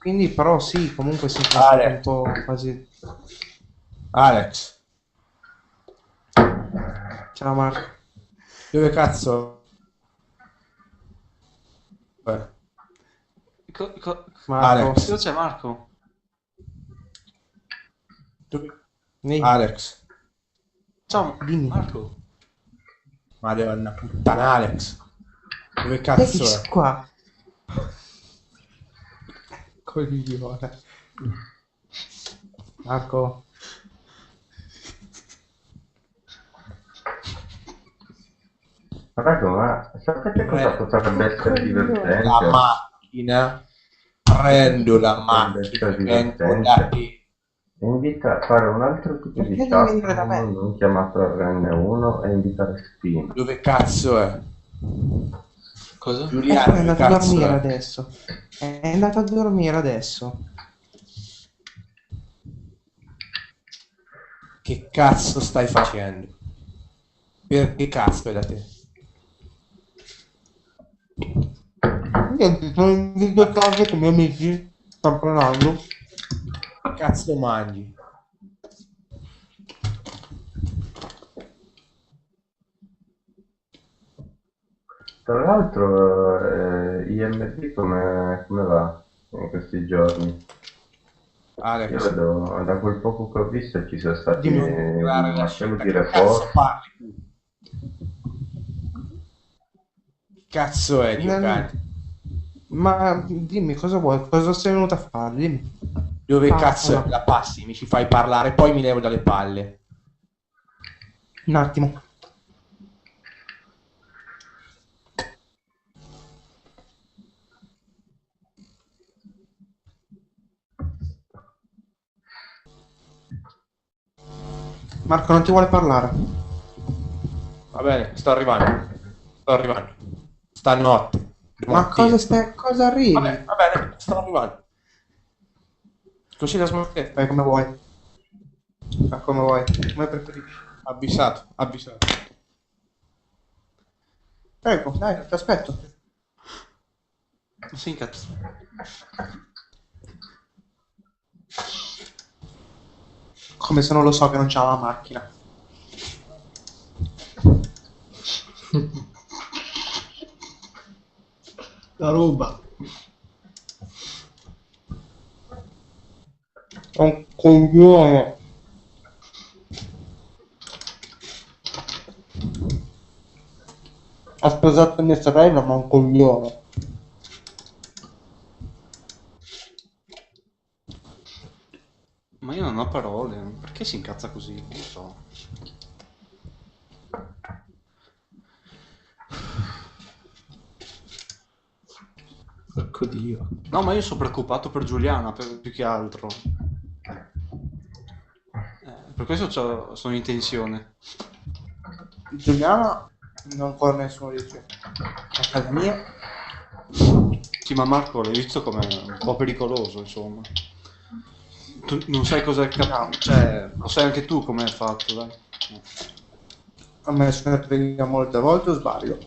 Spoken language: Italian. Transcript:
Quindi però sì, comunque si fa un Alex, po' quasi... Alex, Ciao Marco. dove cazzo è? Co- co- Marco. cosa Alex, c'è, Marco? dove... Ehi, Alex, Ciao, dimmi. Marco. Madonna puttana, Alex, dove Ehi, cazzo sono è? qua. Coglione. Marco. Raga, ma sapete cosa potrebbe essere Coglione. La divertente? macchina, prendo la Potrebbe macchina essere e vengo da divertente. te. E invita a fare un altro tipo Perché di devi venire da chatroom me? non chiamato RN1 e invitare Spin. Dove cazzo è? Cosa? Ecco, Giuliano, è dove andato a cazzo dormire è? adesso. È andato a dormire adesso. Che cazzo stai facendo? Perché cazzo è da te? Niente, sono in video cose con i miei amici. Sto parlando. Che cazzo mangi? Tra l'altro, IMD come va in questi giorni? Io Alex, vedo, da quel poco che ho visto ci sono stati Dimmi. guardare un la macello scelta. di Che cazzo report. parli tu? Che cazzo è, giocare? Ma dimmi cosa vuoi, cosa sei venuto a fare? Dimmi. Dove cazzo è Parola. la passi? Mi ci fai parlare, poi mi levo dalle palle. Un attimo. Marco non ti vuole parlare. Va bene, sto arrivando. Sto arrivando. Stanotte. Ma cosa arrivi? Va bene, sto arrivando. Così la smartphone. Fai come vuoi. Fa come vuoi. Come preferisci. Avvisato, avvisato. Prego, dai, ti aspetto. Non si incazzo. Come se non lo so che non c'ha la macchina. La roba. È un coglione. Ha sposato mia sorella, ma è un coglione. Ma io non ho parole. Perché si incazza così? Non so. Porco Dio. No, ma io sono preoccupato per Giuliana, più che altro. Per questo sono in tensione. Giuliana, non ancora nessuno dice. A casa mia. Sì, ma Marco, l'hai visto com'è un po' pericoloso, insomma. Tu non sai cosa è cioè, lo sai anche tu come è fatto, dai. A me se ne frega molte volte o sbaglio.